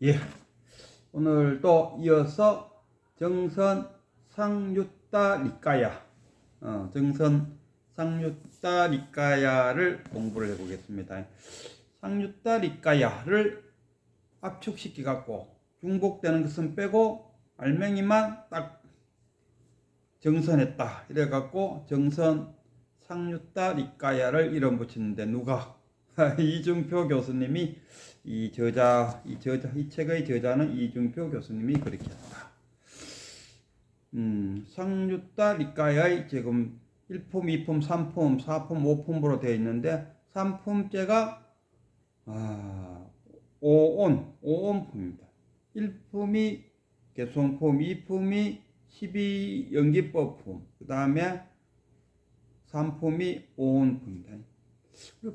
예, 오늘 또 이어서 정선 상유타 니까야, 정선 상유타 니까야를 공부를 해보겠습니다. 상유타 니까야를 압축시켜 갖고 중복되는 것은 빼고 알맹이만 딱 정선했다. 이래 갖고 정선 상유타 니까야를 이름 붙이는데 누가? 이중표 교수님이 이 책의 저자는 이중표 교수님이 그렇게 했다. 상유타 니까야의 지금 1품, 2품, 3품, 4품, 5품으로 되어 있는데 3품째가 오온품입니다. 1품이 개송품, 2품이 12연기법품, 그 다음에 3품이 오온품입니다.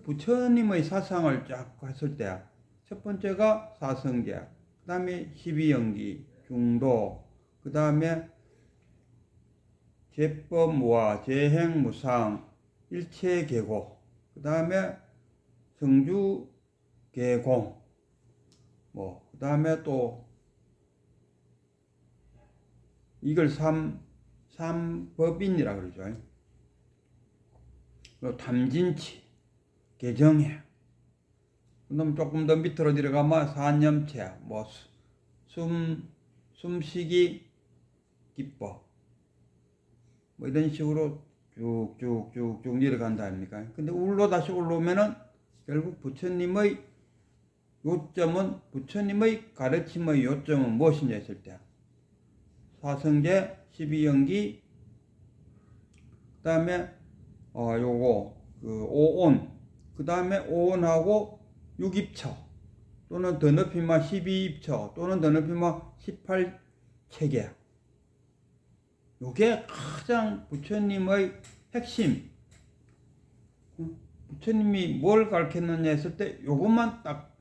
부처님의 사상을 쫙 했을 때 첫 번째가 사성계, 그 다음에 12연기, 중도, 그 다음에 제법무화, 제행무상, 일체계고, 그 다음에 성주계공, 그 다음에 또 이걸 삼법인이라 그러죠. 탐진치, 개정해. 그럼 조금 더 밑으로 내려가면 산념체, 숨쉬기 기법, 이런 식으로 쭉쭉쭉쭉 내려간다 아닙니까? 근데 다시 올라오면은 결국 부처님의 요점은, 부처님의 가르침의 요점은 무엇이냐 했을 때 사성제, 12연기, 그 다음에 오온, 그 다음에 오온하고 6입처 또는 더 높이면 12입처 또는 더 높이면 18체계. 요게 가장 부처님의 핵심. 부처님이 뭘 가르쳤느냐 했을 때 요것만 딱,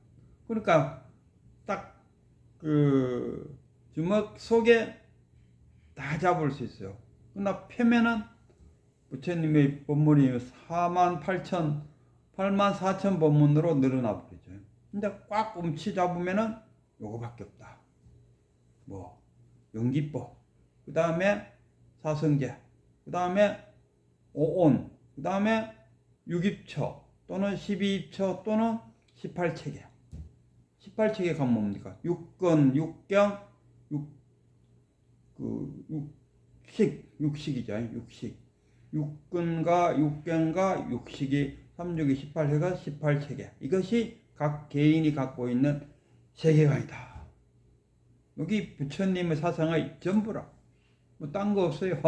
그러니까 딱 그 주먹 속에 다 잡을 수 있어요. 그러나 펴면은 부처님의 법문이 84,000 법문으로 늘어나 버리죠. 근데 꽉 움치 잡으면은 요거밖에 없다. 연기법, 그 다음에 사성제, 그 다음에 오온, 그 다음에 6입처 또는 12입처 또는 18체계. 18체계 가면 뭡니까? 육근, 육경, 육식이죠. 육근과 육경과 육식이 3, 6이 18해가 18체계. 이것이 각 개인이 갖고 있는 세계관이다. 여기 부처님의 사상의 전부라. 딴 거 없어요.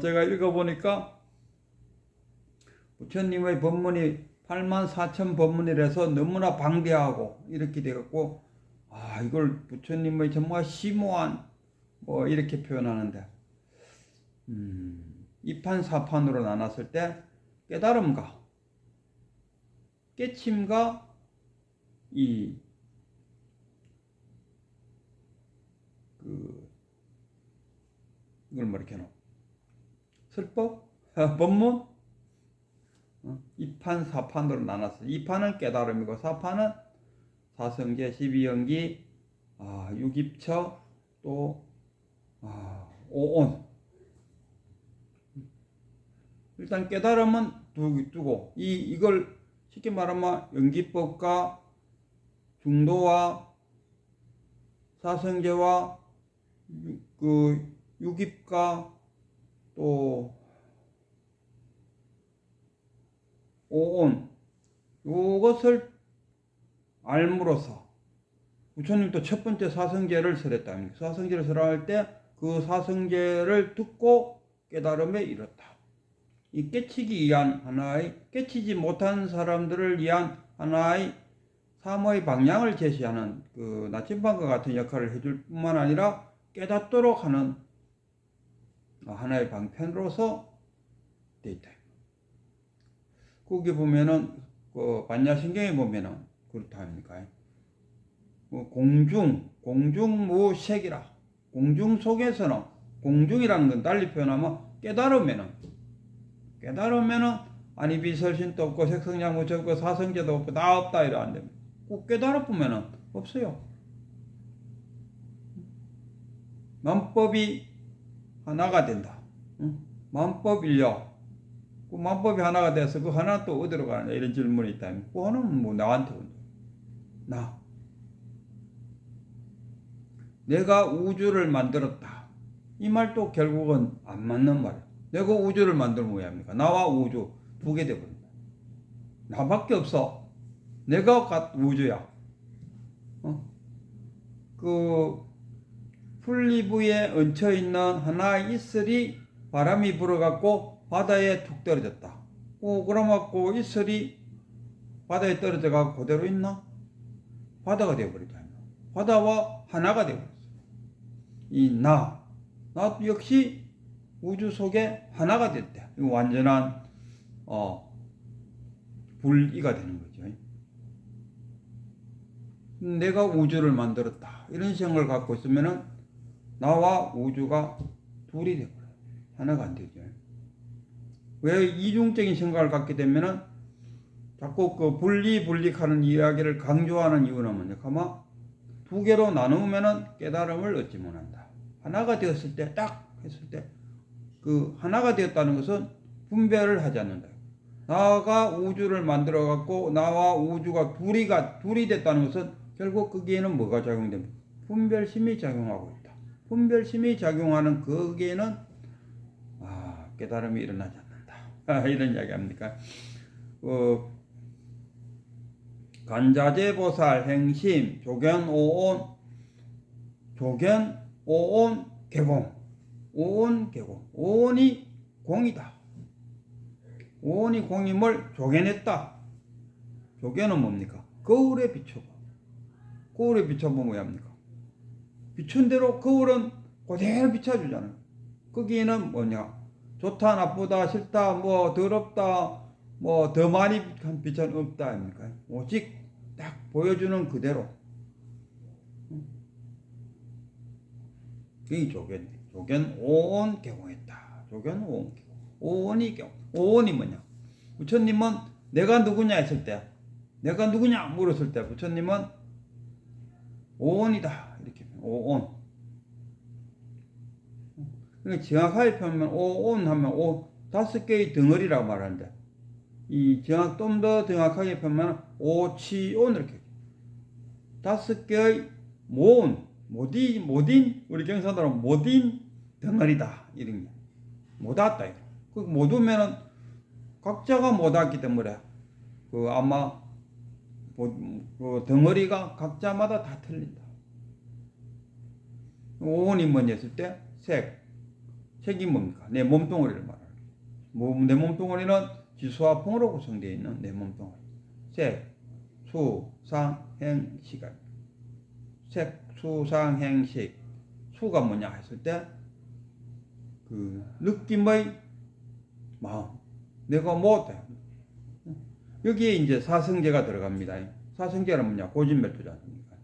제가 읽어보니까 부처님의 법문이 84,000 법문이라서 너무나 방대하고 이렇게 되었고, 이걸 부처님의 정말 심오한 이렇게 표현하는데, 2판, 4판으로 나눴을 때 깨달음과 깨침과 이걸 이렇게 놓 설법, 법문, 2판, 4판으로 나눴어요. 2판은 깨달음이고 4판은 사성제, 12연기, 6입처, 또 오온. 일단 깨달음은 두고 이걸 쉽게 말하면 연기법과 중도와 사성제와 6입과 또 오온, 요것을 알므로써 부처님도 첫 번째 사성제를 설했다. 사성제를 설할 때 그 사성제를 듣고 깨달음에 이뤘다. 이 깨치기 위한 하나의, 깨치지 못한 사람들을 위한 하나의 삶의 방향을 제시하는 그 나침반과 같은 역할을 해줄 뿐만 아니라 깨닫도록 하는 하나의 방편으로서 되어 있다. 거기 보면은 반야신경에 보면은 그렇다 합니까? 공중무색이라. 공중 속에서는, 공중이라는 건 달리 표현하면 깨달으면은 아니비설신도 없고 색성량무체 없고 사성제도 없고 다 없다 이러는데 꼭 깨달아 보면은 없어요. 만법이 하나가 된다. 만법 인력. 그 만법이 하나가 돼서 그 하나 또 어디로 가느냐 이런 질문이 있다면 그 하나는 뭐 나한테 온다. 나. 내가 우주를 만들었다. 이 말도 결국은 안 맞는 말이야. 내가 우주를 만들면 왜 합니까? 나와 우주 두 개 되버린다. 나밖에 없어. 내가 우주야. 그 풀리부에 얹혀있는 하나의 이슬이 바람이 불어갖고 바다에 툭 떨어졌다. 그러갖고 이슬이 바다에 떨어져갖고 그대로 있나? 바다가 되어버리다. 바다와 하나가 되어버렸어. 이 나 역시 우주 속에 하나가 됐대. 완전한 분리가 되는 거죠. 내가 우주를 만들었다. 이런 생각을 갖고 있으면은 나와 우주가 둘이 되버려요. 하나가 안 되죠. 왜 이중적인 생각을 갖게 되면은 자꾸 그 분리하는 이야기를 강조하는 이유는 뭐냐? 아마 두 개로 나누면은 깨달음을 얻지 못한다. 하나가 되었을 때, 딱 했을 때, 그 하나가 되었다는 것은 분별을 하지 않는다. 나가 우주를 만들어 갖고 나와 우주가 둘이 됐다는 것은 결국 거기에는 뭐가 작용됩니까? 분별심이 작용하고 있다. 분별심이 작용하는 거기에는 깨달음이 일어나지 않는다. 이런 이야기 합니까? 간자재보살 행심 조견오온 개공. 오온 개공. 오온이 공이다. 오온이 공임을 조견했다. 조견은 뭡니까? 거울에 비춰봐. 거울에 비춰보면 뭐 합니까? 비춘 대로 거울은 그대로 비춰주잖아요. 거기에는 뭐냐? 좋다, 나쁘다, 싫다, 뭐 더럽다, 뭐 더 많이 한 빛은 없다 아닙니까? 오직 딱 보여주는 그대로. 이 조견 오온 개공했다. 조견 오온 개공. 오온이 개공. 오온이 뭐냐? 부처님은 내가 누구냐 했을 때, 내가 누구냐 물었을 때 부처님은 오온이다 이렇게 오온. 그러니까 정확하게 표현하면 오온 하면 다섯 개의 덩어리라고 말하는데 이 좀 더 정확하게 표현하면 오치온 이렇게 다섯 개의 모딘 우리 경상도로 모딘 덩어리다 이런 게 못 왔다 이거. 그 못 오면은 각자가 못 왔기 때문에 그 아마 그 덩어리가 각자마다 다 틀린다. 오온이 뭐냐 했을 때 색이 뭡니까? 내 몸뚱어리를 말하는. 내 몸뚱어리는 지수와 풍으로 구성되어 있는 내 몸뚱어리. 색, 수, 상, 행, 시간. 색, 수, 상, 행, 식. 수가 뭐냐 했을 때 그 느낌의 마음. 내가 뭐다. 여기에 이제 사성제가 들어갑니다. 사성제는 뭐냐? 고진멸도지 않습니까?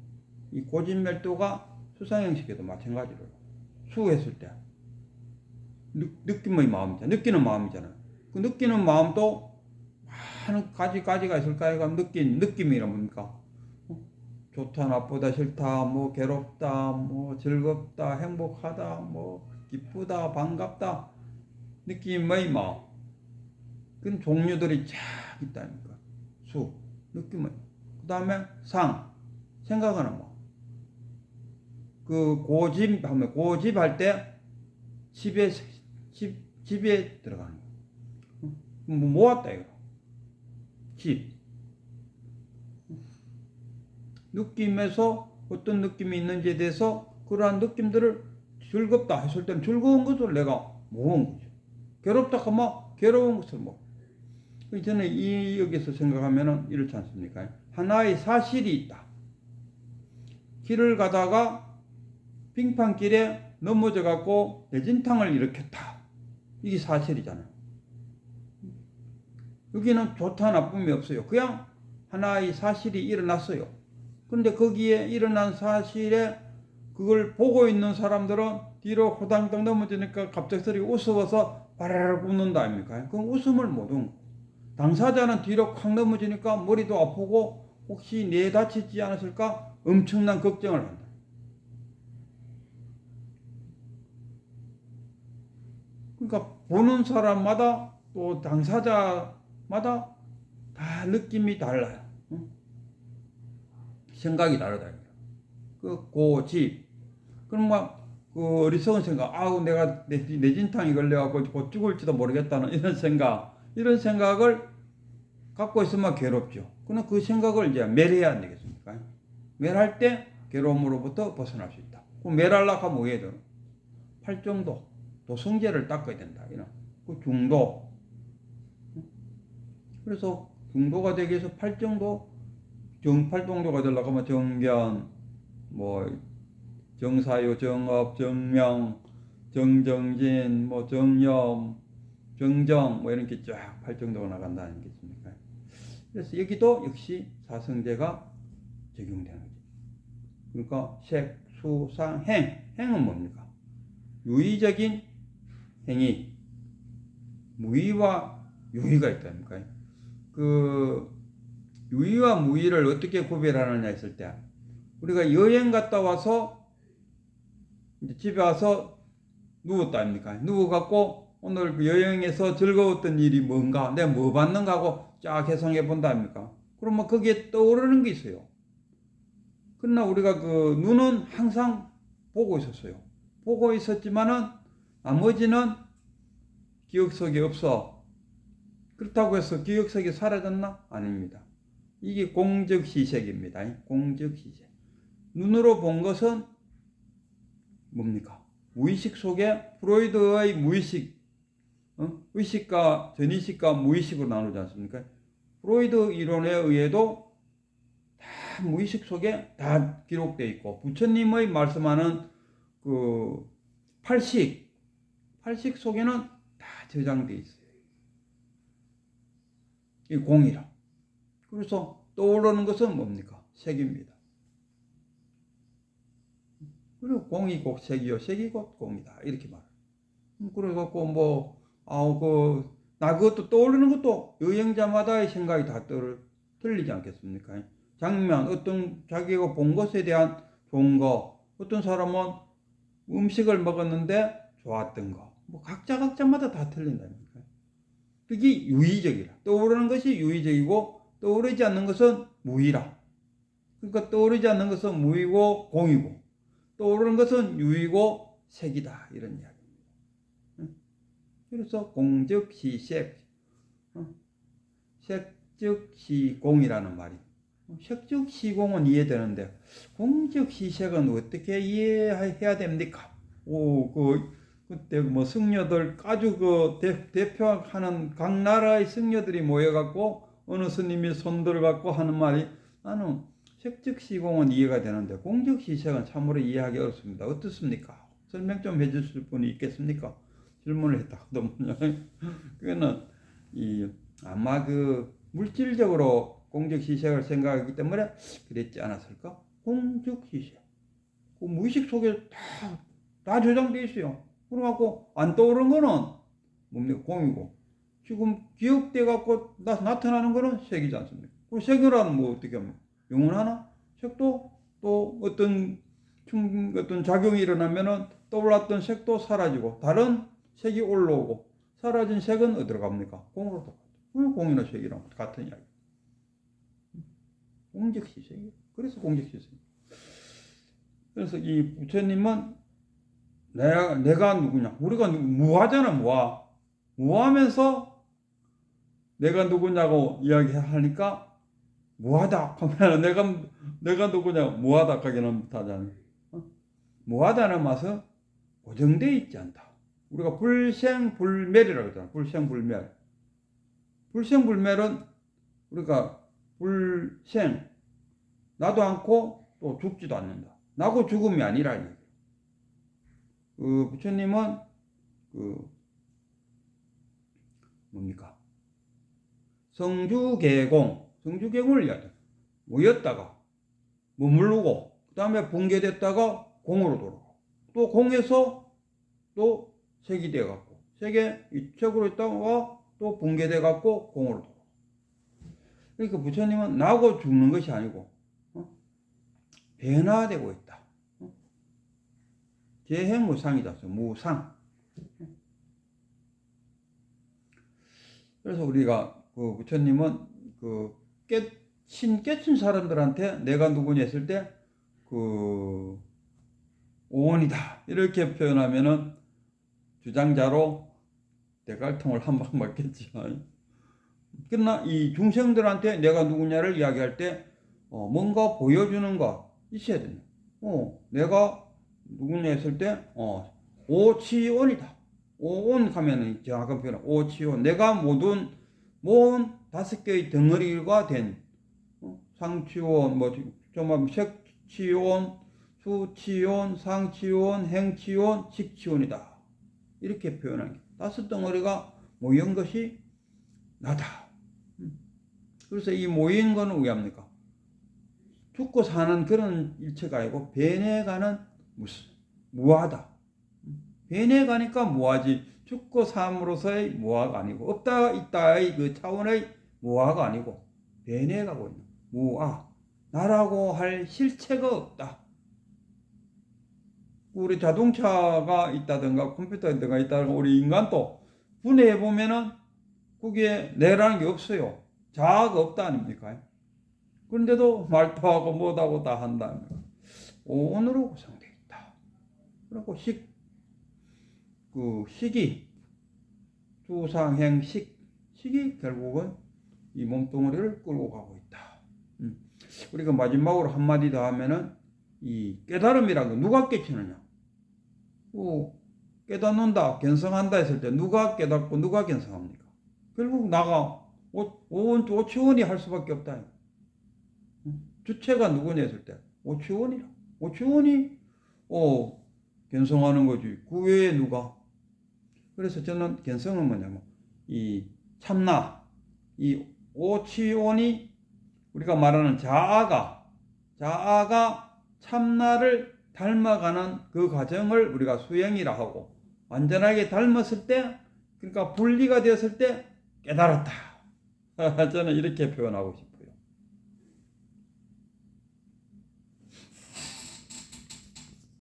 이 고진멸도가 수상형식에도 마찬가지로 수했을 때 느낌의 마음이잖아. 느끼는 마음이잖아. 그 느끼는 마음도 많은 가지가 있을까요? 느낌이란 뭡니까? 좋다, 나쁘다, 싫다, 뭐 괴롭다, 뭐 즐겁다, 행복하다, 뭐 기쁘다, 반갑다. 느낌의 마음. 그런 종류들이 쫙 있다니까. 수, 느낌의. 그 다음에 상, 생각하는 마음. 그 고집할 때 집에 들어가는 거. 뭐 모았다 이거. 집. 느낌에서 어떤 느낌이 있는지에 대해서 그러한 느낌들을 즐겁다 했을 때는 즐거운 것을 내가 모은 거죠. 괴롭다 하면 괴로운 것을 모. 저는 여기서 생각하면은 이렇지 않습니까? 하나의 사실이 있다. 길을 가다가 빙판길에 넘어져 갖고 내진탕을 일으켰다. 이게 사실이잖아요. 여기는 좋다 나쁨이 없어요. 그냥 하나의 사실이 일어났어요. 근데 거기에 일어난 사실에 그걸 보고 있는 사람들은 뒤로 호당당 넘어지니까 갑작스레 웃어서 바라락 웃는다 아닙니까? 그럼 웃음을 못 온 거고. 당사자는 뒤로 콱 넘어지니까 머리도 아프고 혹시 뇌 다치지 않았을까? 엄청난 걱정을 한다. 그러니까 보는 사람마다 또 당사자마다 다 느낌이 달라요. 생각이 다르다. 그 고집. 그럼 그 어리석은 생각, 아우 내가 내 진탕이 걸려갖고 곧 죽을지도 모르겠다는 이런 생각을 갖고 있으면 괴롭죠. 그러나 그 생각을 이제 멸해야 안 되겠습니까? 멸할 때 괴로움으로부터 벗어날 수 있다. 그럼 멸하려고 하면 뭐 해야 되나? 팔정도, 도성제를 닦아야 된다. 이런 그 중도. 그래서 중도가 되기 위해서 팔정도, 팔정도가 되려고 하면 정견, 정사유, 정업, 정명, 정정진, 정념, 정정, 이렇게 쫙 팔정도가 나간다는 게 있습니까? 그래서 여기도 역시 사성제가 적용되는 거죠. 그러니까 색, 수, 상, 행. 행은 뭡니까? 유의적인 행위, 무의와 유의가 있다니까. 그 유의와 무의를 어떻게 구별하느냐 했을 때, 우리가 여행 갔다 와서 이제 집에 와서 누웠다 아닙니까? 누워갖고 오늘 그 여행에서 즐거웠던 일이 뭔가, 내가 뭐 받는가 하고 쫙 해상해 본다 아닙니까? 그러면 거기에 떠오르는 게 있어요. 그러나 우리가 그 눈은 항상 보고 있었어요. 보고 있었지만은 나머지는 기억 속에 없어. 그렇다고 해서 기억 속에 사라졌나? 아닙니다. 이게 공적시색입니다. 공적시색. 눈으로 본 것은 뭡니까? 무의식 속에 프로이드의 무의식, 의식과 전의식과 무의식으로 나누지 않습니까? 프로이드 이론에 의해도 다 무의식 속에 다 기록되어 있고, 부처님의 말씀하는 그 팔식 속에는 다 저장되어 있어요. 이 공이라. 그래서 떠오르는 것은 뭡니까? 색입니다. 그리고 공이 곧 색이요, 색이 곧 공이다. 이렇게 말해요. 그래갖고 나 그것도 떠오르는 것도 여행자마다의 생각이 다 틀리지 않겠습니까? 장면, 어떤 자기가 본 것에 대한 좋은 거, 어떤 사람은 음식을 먹었는데 좋았던 거, 각자마다 다 틀린다니까. 그게 유의적이라. 떠오르는 것이 유의적이고 떠오르지 않는 것은 무의라. 그러니까 떠오르지 않는 것은 무의고 공이고, 떠오르는 것은 유의고 색이다. 이런 이야기입니다. 그래서 공적시색, 색적시공이라는 말이. 색적시공은 이해되는데 공적시색은 어떻게 이해해야 됩니까? 그때 승려들 아주 대표하는 각 나라의 승려들이 모여갖고 어느 스님이 손들어 갖고 하는 말이, 나는 색적시공은 이해가 되는데 공적시색은 참으로 이해하기 어렵습니다. 어떻습니까? 설명 좀 해주실 분이 있겠습니까? 질문을 했다 하더군요. 그거는 아마 물질적으로 공적시색을 생각하기 때문에 그랬지 않았을까? 공적시색, 그 무의식 속에 다 저장되어 있어요. 그래갖고 안 떠오르는 거는 뭡니까? 공이고, 지금 기억돼 갖고 나타나는 거는 색이지 않습니까? 그 색이라는 어떻게 하면 영원하나? 색도 또 어떤 작용이 일어나면은 떠올랐던 색도 사라지고 다른 색이 올라오고, 사라진 색은 어디로 갑니까? 공으로 똑같아요. 공이나 색이랑 같은 이야기. 공적시색이에요. 그래서 공적시색. 그래서 이 부처님은 내가 누구냐? 우리가 무하잖아, 무하. 무하면서 내가 누구냐고 이야기하니까 무하다 하면 내가 누구냐, 무하다 하기는 못하잖아요. 무하다는 맛은 고정되어 있지 않다. 우리가 불생불멸이라고 하잖아. 불생불멸. 불생불멸은 우리가 불생, 나도 않고 또 죽지도 않는다. 나고 죽음이 아니라. 부처님은 뭡니까? 성주계공을 이야기해요. 모였다가 머무르고, 그 다음에 붕괴됐다가 공으로 돌아가고, 또 공에서 또 색이 돼갖고, 색으로 있다가 또 붕괴돼갖고 공으로 돌아가고. 그러니까 부처님은 나고 죽는 것이 아니고, 변화되고 있다. 재해무상이다. 무상. 그래서 우리가 그 부처님은 그 깨친 사람들한테 내가 누구냐 했을 때 그 오온이다 이렇게 표현하면은 주장자로 대갈통을 한 방 맞겠지. 그러나 이 중생들한테 내가 누구냐를 이야기할 때 뭔가 보여주는 거 있어야 되네. 내가 누구냐 했을 때 오치온이다. 오온 하면은 정확한 표현 오치온. 내가 모든 5개의 덩어리가 된 상치온, 색치온, 수치온, 상치온, 행치온, 식치온이다. 이렇게 표현한 게 5덩어리가 모인 것이 나다. 그래서 이 모인 거는 왜 합니까? 죽고 사는 그런 일체가 아니고 변해가는 무하다. 변해가니까 무하지 죽고 삶으로서의 무하가 아니고 없다 있다의 그 차원의 무하가 아니고 변해가고 있는 무하. 나라고 할 실체가 없다. 우리 자동차가 있다든가 컴퓨터가 있다든가 우리 인간도 분해해 보면은 그게 내라는 게 없어요. 자아가 없다 아닙니까? 그런데도 말도 하고 뭐도 하고 다 한다. 오온으로 구성되어 있다. 그리고 식이 주상행식 식이 결국은 이 몸뚱아리를 끌고 가고 있다. 우리가 마지막으로 한마디 더 하면은 이 깨달음이라는 거 누가 깨치느냐? 깨닫는다, 견성한다 했을 때 누가 깨닫고 누가 견성합니까? 결국 나가 오치원이 할 수밖에 없다. 주체가 누구냐 했을 때 오치원이라. 오치원이 견성하는 거지. 그 외에 누가? 그래서 저는 견성은 뭐냐면 이 참나, 이 오치원이 우리가 말하는 자아가 참나를 닮아가는 그 과정을 우리가 수행이라 하고 완전하게 닮았을 때 그러니까 분리가 되었을 때 깨달았다. 저는 이렇게 표현하고 싶습니다.